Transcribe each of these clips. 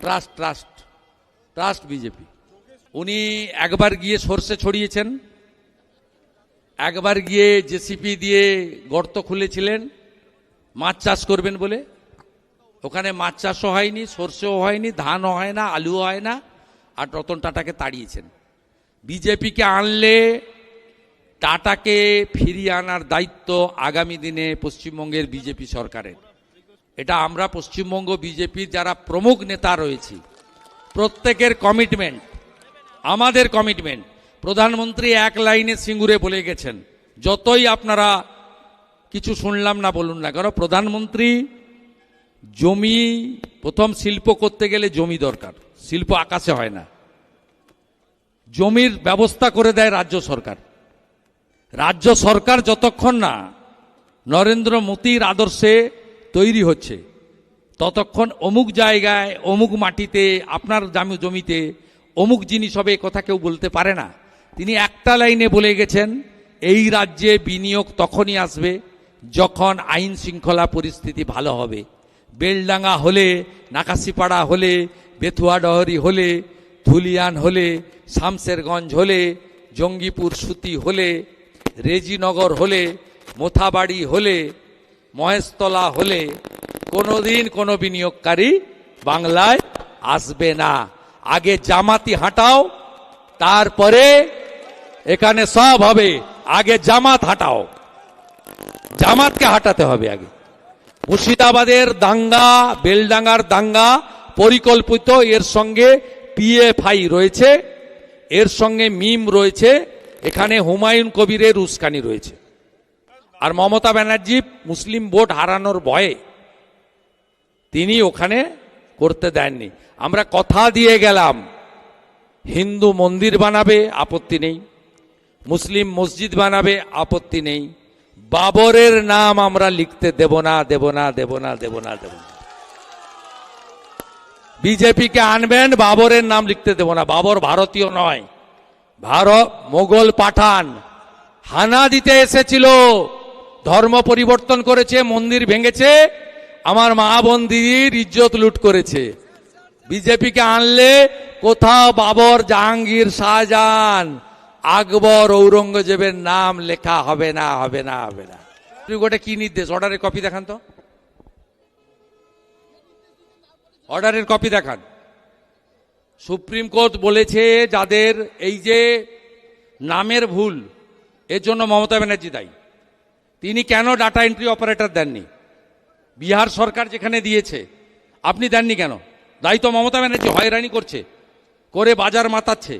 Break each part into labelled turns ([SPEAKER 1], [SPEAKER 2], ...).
[SPEAKER 1] Trust trust trust BJP. উনি একবার গিয়ে সরষে ছড়িয়েছেন, একবার গিয়ে জেসিপি দিয়ে গর্ত খুলেছিলেন মাছ চাষ করবেন বলে। ওখানে মাছ চাষও হয়নি, সরষেও হয়নি, ধানও হয় না, আলুও হয় না, আর রতন টাটাকে তাড়িয়েছেন। বিজেপিকে আনলে টাটাকে ফিরিয়ে আনার দায়িত্ব আগামী দিনে পশ্চিমবঙ্গের বিজেপি সরকারের। এটা আমরা পশ্চিমবঙ্গ বিজেপির যারা প্রমুখ নেতা রয়েছি প্রত্যেকের কমিটমেন্ট, আমাদের কমিটমেন্ট। প্রধানমন্ত্রী এক লাইনে সিঙ্গুরে বলে গেছেন, যতই আপনারা কিছু শুনলাম না বলুন না কেন, প্রধানমন্ত্রী জমি, প্রথম শিল্প করতে গেলে জমি দরকার, শিল্প আকাশে হয় না, জমির ব্যবস্থা করে দেয় রাজ্য সরকার। রাজ্য সরকার যতক্ষণ না নরেন্দ্র মোদীর আদর্শে তৈরি হচ্ছে ততক্ষণ অমুক জায়গায় অমুক মাটিতে আপনার জমিতে অমুক জিনিস হবে কথা কেউ বলতে পারে না। তিনি একটা লাইনে বলে গেছেন, এই রাজ্যে বিনিয়োগ তখনই আসবে যখন আইন শৃঙ্খলা পরিস্থিতি ভালো হবে। বেলডাঙ্গা হলে, নাকাশিপাড়া হলে, বেথুয়াডহরি হলে, ধুলিয়ান হলে, শামসেরগঞ্জ হলে, জঙ্গিপুর সুতি হলে, রেজিনগর হলে, মোথাবাড়ি হলে, মহেশতলা হলে কোনোদিন কোনো বিনিয়োগকারী বাংলায় আসবে না। আগে জামাতি হাঁটাও, তারপরে এখানে সব হবে। আগে জামাত হাঁটাও, জামাতকে হাঁটাতে হবে আগে। মুর্শিদাবাদের দাঙ্গা, বেলডাঙ্গার দাঙ্গা পরিকল্পিত, এর সঙ্গে পিএফআই রয়েছে, এর সঙ্গে মিম রয়েছে, এখানে হুমায়ুন কবিরের উস্কানি রয়েছে। আর মমতা ব্যানার্জি মুসলিম ভোট হারানোর ভয়ে তিনি ওখানে করতে দেননি। আমরা কথা দিয়ে গেলাম, হিন্দু মন্দির বানাবে আপত্তি নেই, মুসলিম মসজিদ বানাবে আপত্তি নেই, বাবরের নাম আমরা লিখতে দেব না, দেব না, দেব না, দেব না, দেব না। বিজেপিকে আনবেন, বাবরের নাম লিখতে দেব না। বাবর ভারতীয় নয়, ভারত মোগল পাঠান, হানা দিতে এসেছিল, ধর্ম পরিবর্তন করেছে, মন্দির ভেঙেছে, আমার মা বোন দিদির ইজ্জত লুট করেছে। বিজেপিকে আনলে কোথাও বাবর, জাহাঙ্গীর, শাহজাহান, আকবর, ঔরঙ্গজেবের নাম লেখা হবে না, হবে না, হবে না। গোটা কি নির্দেশ? অর্ডারের কপি দেখান তো, অর্ডারের কপি দেখান। সুপ্রিম কোর্ট বলেছে যাদের এই যে নামের ভুল, এর জন্য মমতা ব্যানার্জি দায়ী। তিনি কেন ডাটা এন্ট্রি অপারেটর দেননি? বিহার সরকার যেখানে দিয়েছে আপনি দেননি কেন? দায়িত্ব মমতা ব্যানার্জি হয়রানি করছে, করে বাজার মাতাচ্ছে।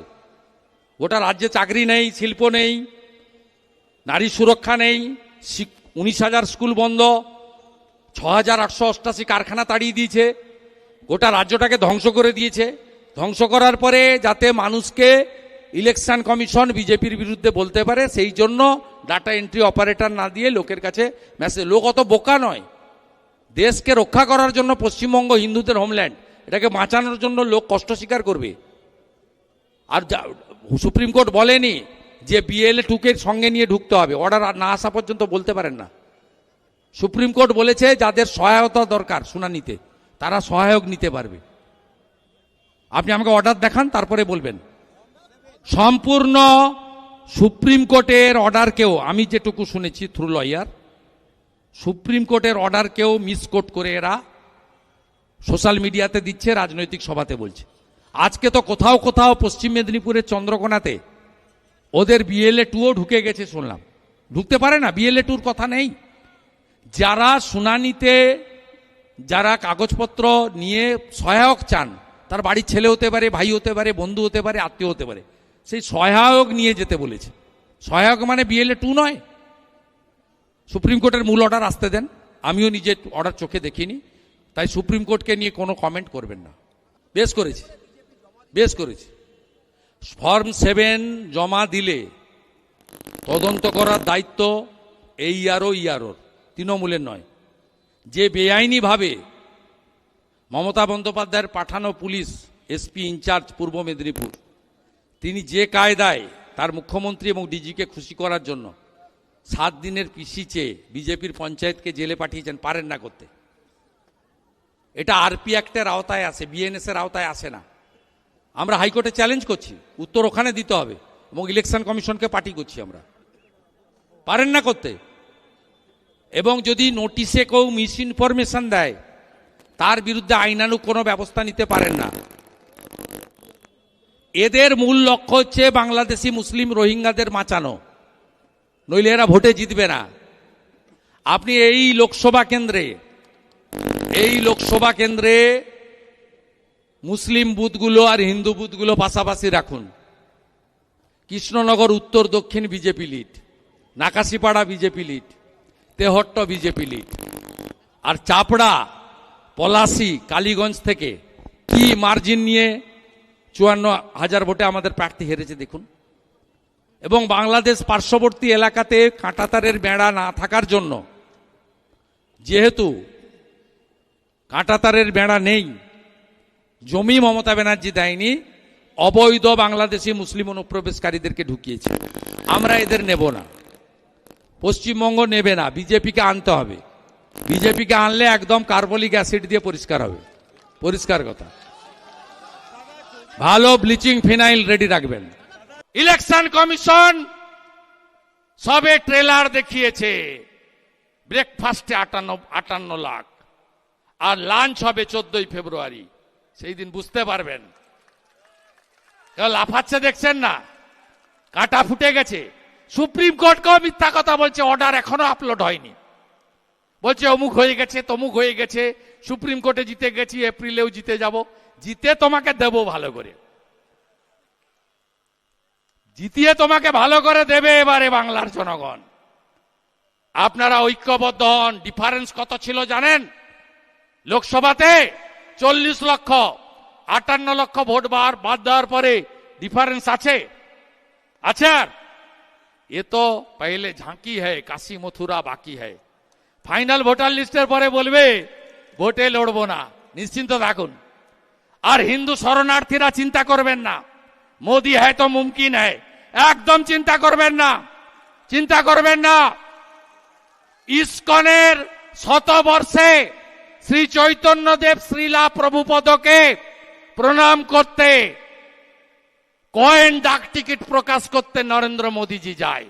[SPEAKER 1] গোটা রাজ্যে চাকরি নেই, শিল্প নেই, নারী সুরক্ষা নেই, 19,000 স্কুল বন্ধ, 6,888 কারখানা তাড়িয়ে দিয়েছে, গোটা রাজ্যটাকে ধ্বংস করে দিয়েছে। ধ্বংস করার পরে যাতে মানুষকে ইলেকশন কমিশন বিজেপির বিরুদ্ধে বলতে পারে, সেই জন্য ডাটা এন্ট্রি অপারেটর না দিয়ে লোকের কাছে মেসেজ। লোক অত বোকা নয়। দেশকে রক্ষা করার জন্য পশ্চিমবঙ্গ হিন্দুদের হোমল্যান্ড, এটাকে বাঁচানোর জন্য লোক কষ্ট স্বীকার করবে। আর সুপ্রিম কোর্ট বলেনি যে BLA 2 সঙ্গে নিয়ে ঢুকতে হবে, অর্ডার না আসা পর্যন্ত বলতে পারেন না। সুপ্রিম কোর্ট বলেছে যাদের সহায়তা দরকার শুনানিতে তারা সহায়ক নিতে পারবে। আপনি আমাকে অর্ডার দেখান, তারপরে বলবেন। সম্পূর্ণ সুপ্রিম কোর্টের অর্ডারকেও, আমি যেটুকু শুনেছি থ্রু লয়ার, সুপ্রিম কোর্টের অর্ডারকেও মিসকোট করে এরা সোশ্যাল মিডিয়াতে দিচ্ছে, রাজনৈতিক সভাতে বলছে। আজকে তো কোথাও কোথাও পশ্চিম মেদিনীপুরের চন্দ্রকোনাতে ওদের BLA 2 ঢুকে গেছে শুনলাম। ঢুকতে পারে না, BLA 2 কথা নেই। যারা শুনানিতে, যারা কাগজপত্র নিয়ে সহায়ক চান, তার বাড়ির ছেলে হতে পারে, ভাই হতে পারে, বন্ধু হতে পারে, আত্মীয় হতে পারে, সেই সহায়ক নিয়ে যেতে বলেছে। সহায়ক মানে BLA 2 নয়। সুপ্রিম কোর্টের মূল অর্ডার আসতে দেন। আমিও নিজে অর্ডার চোখে দেখিনি, তাই সুপ্রিম কোর্টকে নিয়ে কোনো কমেন্ট করবেন না। বেশ করেছি, বেশ করেছি। ফর্ম 7 জমা দিলে তদন্ত করার দায়িত্ব এই ইয়ারোর, তৃণমূলের নয়। যে বেআইনিভাবে মমতা বন্দ্যোপাধ্যায়ের পাঠানো পুলিশ SP ইনচার্জ পূর্ব মেদিনীপুর, তিনি যে কায়দায় তার মুখ্যমন্ত্রী এবং ডিজিকে খুশি করার জন্য 7 দিনের পিসি চেয়ে বিজেপির পঞ্চায়েতকে জেলে পাঠিয়েছেন, পারেন না করতে। এটা আরপি অ্যাক্টের আওতায় আসে, বিএনএস এর আওতায় আসে না। আমরা হাইকোর্টে চ্যালেঞ্জ করছি, উত্তর ওখানে দিতে হবে, এবং ইলেকশন কমিশনকে পার্টি করছি আমরা। পারেন না করতে। এবং যদি নোটিশে কেউ মিস ইনফরমেশন দেয়, তার বিরুদ্ধে আইনানুগ কোনো ব্যবস্থা নিতে পারেন না। এদের মূল লক্ষ্য হচ্ছে বাংলাদেশি মুসলিম রোহিঙ্গাদের বাঁচানো, নইলে এরা ভোটে জিতবে না। আপনি এই লোকসভা কেন্দ্রে মুসলিম বুথগুলো আর হিন্দু বুথগুলো পাশাপাশি রাখুন। Krishnanagar Uttar Dakshin BJP lead, Nakashipara BJP lead, Tehatta BJP lead, আর চাপড়া, পলাশি, কালীগঞ্জ থেকে কি মার্জিন নিয়ে 54,000 ভোটে আমাদের প্রার্থী হেরেছে দেখুন। এবং বাংলাদেশ পার্শ্ববর্তী এলাকাতে কাঁটাতারের বেড়া না থাকার জন্য, যেহেতু কাঁটাতারের বেড়া নেই, জমি মমতা ব্যানার্জি দেয়নি, অবৈধ বাংলাদেশি মুসলিম অনুপ্রবেশকারীদেরকে ঢুকিয়েছে। আমরা এদের নেব না, পশ্চিমবঙ্গ নেবে না, বিজেপিকে আনতে হবে। বিজেপিকে আনলে একদম কার্বলিক অ্যাসিড দিয়ে পরিষ্কার হবে, পরিষ্কার কথা। ভালো ব্লিচিং ফিনাইল রেডি রাখবেন। ইলেকশন কমিশন সবে ট্রেলার দেখিয়েছে, ব্রেকফাস্টে 58 লাখ, আর লাঞ্চ হবে 14 ফেব্রুয়ারি, সেই দিন বুঝতে পারবেন। লাফাচ্ছে দেখছেন না, কাটা ফুটে গেছে। সুপ্রিম কোর্টকেও মিথ্যা কথা বলছে, অর্ডার এখনো আপলোড হয়নি, বলছে অমুক হয়ে গেছে, তমুক হয়ে গেছে, সুপ্রিম কোর্টে জিতে গেছি, এপ্রিলেও জিতে যাব। জিতে তোমাকে দেব ভালো করে, জিতিয়ে তোমাকে ভালো করে দেবে এবারে বাংলার জনগণ। আপনারা ঐক্যবদ্ধ হন। ডিফারেন্স কত ছিল জানেন? লোকসভাতে 40 লক্ষ, 58 লক্ষ ভোট বাদ দেওয়ার পরে ডিফারেন্স আছে? আছে? আর এ তো পহলে ঝাঁকি হ্যায়, কাশি মথুরা বাকি হ্যায়। ফাইনাল ভোটার লিস্টের পরে বলবে ভোটে লড়বো না, নিশ্চিন্ত থাকুন। আর হিন্দু শরণার্থীরা চিন্তা করবেন না, মোদি হ্যায় তো মুমকিন হ্যায়, একদম চিন্তা করবেন না, চিন্তা করবেন না। ইসকনের শতবর্ষে শ্রী চৈতন্যদেব শ্রীলা প্রভুপদকে প্রণাম করতে, কয়েন ডাক টিকিট প্রকাশ করতে নরেন্দ্র মোদীজি যায়।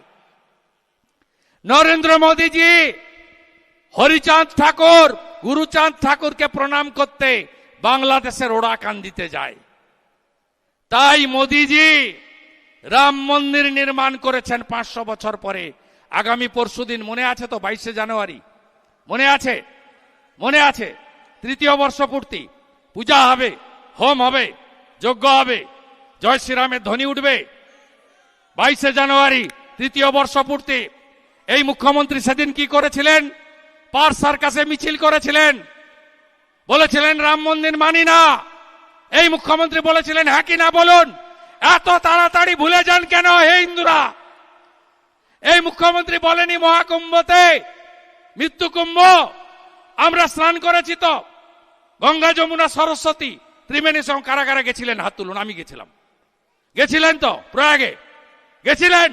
[SPEAKER 1] নরেন্দ্র মোদীজি হরিচাঁদ ঠাকুর, গুরুচাঁদ ঠাকুরকে প্রণাম করতে বাংলাদেশের ওড়াকান্দিতে যায়। তাই মোদীজি রাম মন্দির নির্মাণ করেছেন 500 বছর পরে। আগামী পরশুদিন, মনে আছে তো, 22শে জানুয়ারি, মনে আছে? মনে আছে? তৃতীয় বর্ষপূর্তি, পূজা হবে, হোম হবে, যজ্ঞ হবে, জয় শ্রীরামের ধ্বনি উঠবে। 22শে জানুয়ারি তৃতীয় বর্ষপূর্তি। এই মুখ্যমন্ত্রী সেদিন কি করেছিলেন? পার্ক সার্কাসে মিছিল করেছিলেন, বলেছিলেন রাম মন্দির মানি না। এই মুখ্যমন্ত্রী বলেছিলেন হ্যাঁ কি না বলুন? এত তাড়াতাড়ি ভুলে যান কেন হে হিন্দুরা? এই মুখ্যমন্ত্রী বলেনি মহাকুম্ভতে, মৃত্যু কুম্ভ আমরা স্নান করেছি তো, গঙ্গা যমুনা সরস্বতী ত্রিবেণী সঙ্গে কারাগারে গেছিলেন? হাত তুলুন। আমি গেছিলাম। গেছিলেন তো? প্রয়াগে গেছিলেন?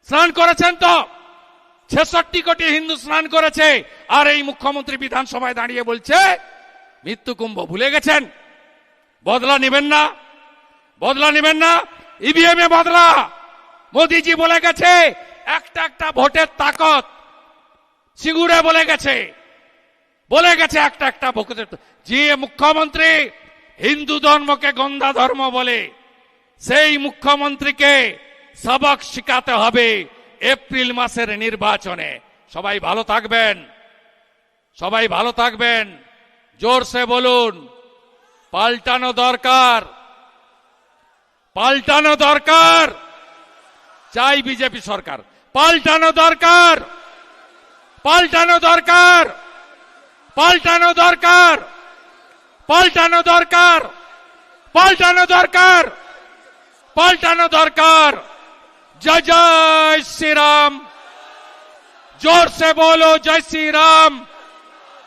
[SPEAKER 1] স্নান করেছেন তো? 66 কোটি হিন্দু স্নান করেছে, আর এই মুখ্যমন্ত্রী বিধানসভায় দাঁড়িয়ে বলছে মৃত্যু কুম্ভ। ভুলে গেছেন? বদলা নেবেন না, বদলা নেবেন না। ইভিএম এ বদলা। মোদীজি বলে গেছে একটা একটা ভোটের তাকত, সিঙ্গুরে বলে গেছে একটা একটা ভোটের। যে মুখ্যমন্ত্রী হিন্দু ধর্মকে গন্ধা ধর্ম বলে, সেই মুখ্যমন্ত্রীকে সবক শিখাতে হবে এপ্রিল মাসের নির্বাচনে। সবাই ভালো থাকবেন, সবাই ভালো থাকবেন। জোরসে বলুন পাল্টানো দরকার, পাল্টানো দরকার। চাই বিজেপি সরকার, পাল্টানো দরকার, পাল্টানো দরকার, পাল্টানো দরকার, পাল্টানো দরকার, পাল্টানো দরকার, পাল্টানো দরকার। जय जय श्री राम। जोर से बोलो जय श्री राम।